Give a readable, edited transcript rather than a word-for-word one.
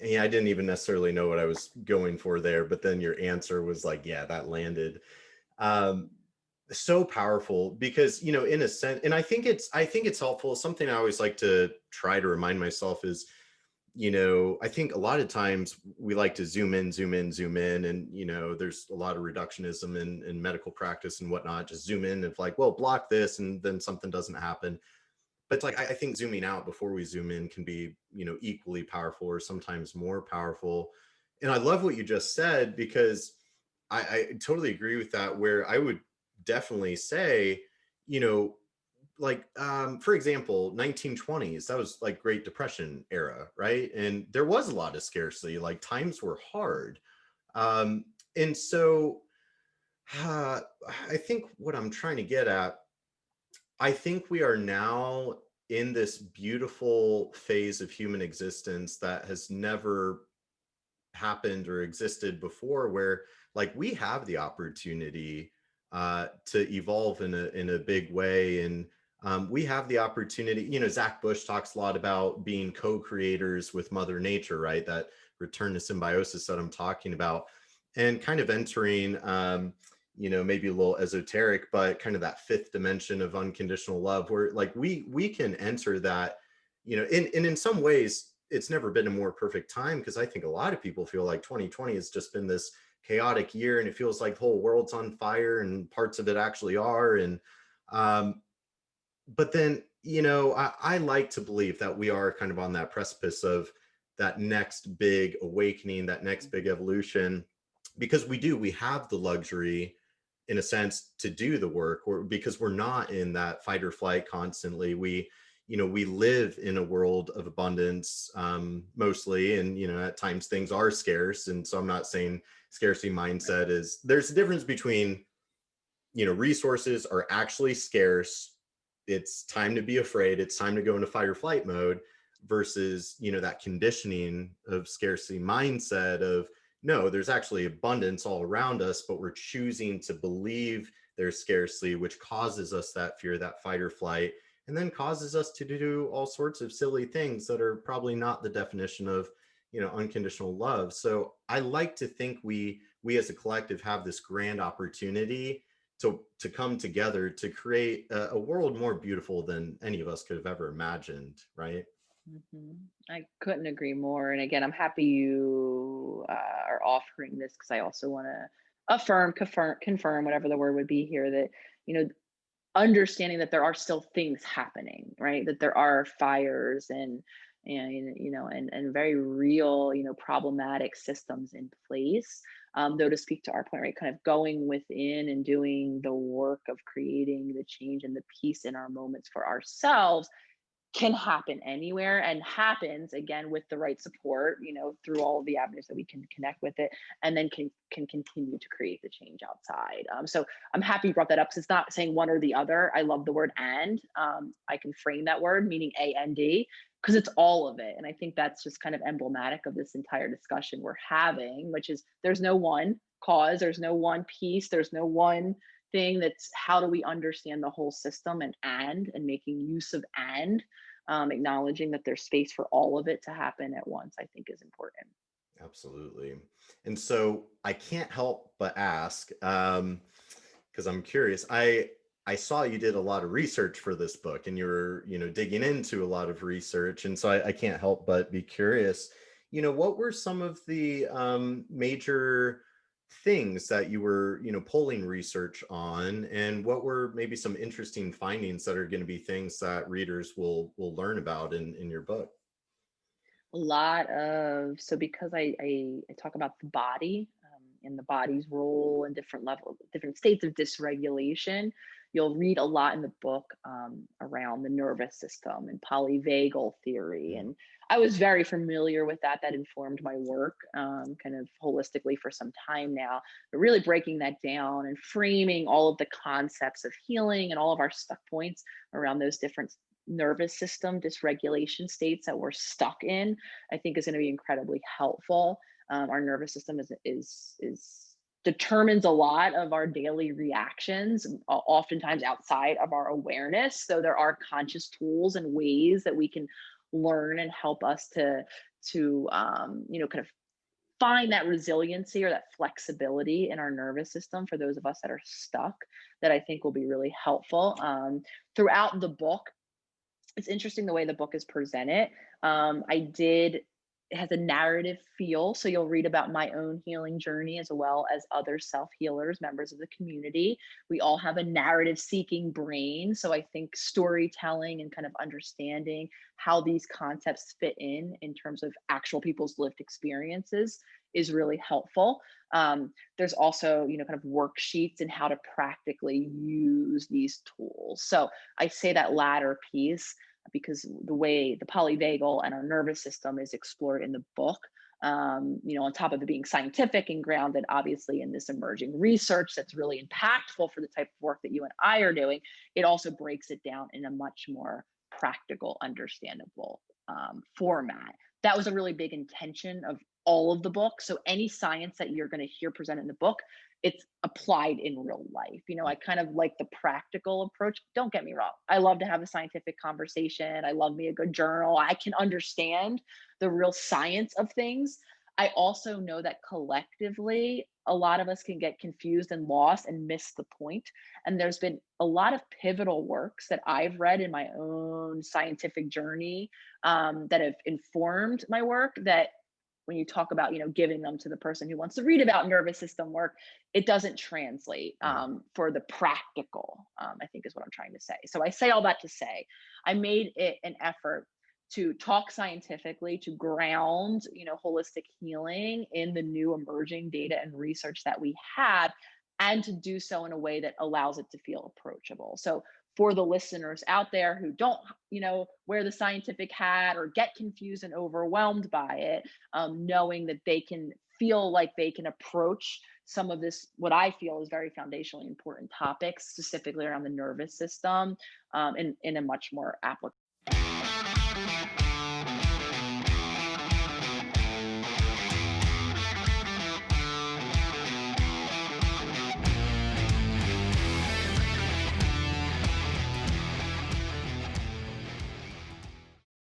Yeah, I didn't even necessarily know what I was going for there, but then your answer was like, yeah, that landed. Um, so powerful because, in a sense, and I think it's helpful. Something I always like to try to remind myself is, I think a lot of times we like to zoom in, zoom in, zoom in, and there's a lot of reductionism in medical practice and whatnot. Just zoom in and like, well, block this, and then something doesn't happen. But it's like I think zooming out before we zoom in can be, equally powerful or sometimes more powerful. And I love what you just said because I totally agree with that. Where I would definitely say, you know, like for example 1920s, that was like Great Depression era, right? And there was a lot of scarcity, like times were hard. um and so uh, I think what I'm trying to get at, I think we are now in this beautiful phase of human existence that has never happened or existed before, where like we have the opportunity to evolve in a big way. And we have the opportunity. Zach Bush talks a lot about being co-creators with Mother Nature, right? That return to symbiosis that I'm talking about, and kind of entering maybe a little esoteric, but kind of that fifth dimension of unconditional love, where like we can enter that. In some ways it's never been a more perfect time, because I think a lot of people feel like 2020 has just been this chaotic year, and it feels like the whole world's on fire, and parts of it actually are. And um, but then, I like to believe that we are kind of on that precipice of that next big awakening, that next big evolution, because we have the luxury in a sense to do the work, or because we're not in that fight or flight constantly. We live in a world of abundance, mostly, and at times things are scarce. And so I'm not saying scarcity mindset is, there's a difference between, resources are actually scarce, it's time to be afraid, it's time to go into fight or flight mode, versus that conditioning of scarcity mindset of, no, there's actually abundance all around us, but we're choosing to believe there's scarcity, which causes us that fear, that fight or flight, and then causes us to do all sorts of silly things that are probably not the definition of unconditional love. So I like to think we as a collective have this grand opportunity to come together to create a world more beautiful than any of us could have ever imagined, right? hmm I couldn't agree more. And again, I'm happy you are offering this because I also want to affirm, confirm, whatever the word would be here, that, you know, understanding that there are still things happening, right? That there are fires and very real, problematic systems in place. Though to speak to our point, right, kind of going within and doing the work of creating the change and the peace in our moments for ourselves can happen anywhere and happens again with the right support, through all of the avenues that we can connect with it, and then can continue to create the change outside. So I'm happy you brought that up because it's not saying one or the other. I love the word and. I can frame that word meaning A and D because it's all of it. And I think that's just kind of emblematic of this entire discussion we're having, which is there's no one cause, there's no one piece, there's no one thing. That's how do we understand the whole system, and making use of and acknowledging that there's space for all of it to happen at once, I think is important. Absolutely. And so I can't help but ask, because I'm curious. I saw you did a lot of research for this book, and you were, digging into a lot of research. And so I can't help but be curious, what were some of the major things that you were, polling research on, and what were maybe some interesting findings that are going to be things that readers will learn about in your book? A lot of, so because I talk about the body, and the body's role and different levels, different states of dysregulation. You'll read a lot in the book around the nervous system and polyvagal theory, Mm. and I was very familiar with that. That informed my work kind of holistically for some time now, but really breaking that down and framing all of the concepts of healing and all of our stuck points around those different nervous system dysregulation states that we're stuck in, I think is going to be incredibly helpful. Our nervous system is determines a lot of our daily reactions, oftentimes outside of our awareness. So there are conscious tools and ways that we can learn and help us to kind of find that resiliency or that flexibility in our nervous system for those of us that are stuck, that I think will be really helpful. Throughout the book, it's interesting the way the book is presented. I did It has a narrative feel, so you'll read about my own healing journey as well as other self healers, members of the community. We all have a narrative seeking brain, so I think storytelling and kind of understanding how these concepts fit in terms of actual people's lived experiences is really helpful. There's also, kind of worksheets and how to practically use these tools. So I say that latter piece because the way the polyvagal and our nervous system is explored in the book, on top of it being scientific and grounded, obviously, in this emerging research that's really impactful for the type of work that you and I are doing, it also breaks it down in a much more practical, understandable format. That was a really big intention of all of the book. So any science that you're going to hear presented in the book, it's applied in real life. I kind of like the practical approach. Don't get me wrong. I love to have a scientific conversation. I love me a good journal. I can understand the real science of things. I also know that collectively, a lot of us can get confused and lost and miss the point. And there's been a lot of pivotal works that I've read in my own scientific journey, that have informed my work, that when you talk about giving them to the person who wants to read about nervous system work, it doesn't translate Yeah. for the practical, I think is what I'm trying to say. So I say all that to say I made it an effort to talk scientifically, to ground holistic healing in the new emerging data and research that we have, and to do so in a way that allows it to feel approachable. So for the listeners out there who don't wear the scientific hat or get confused and overwhelmed by it, knowing that they can feel like they can approach some of this, what I feel is very foundationally important topics, specifically around the nervous system, in a much more applicable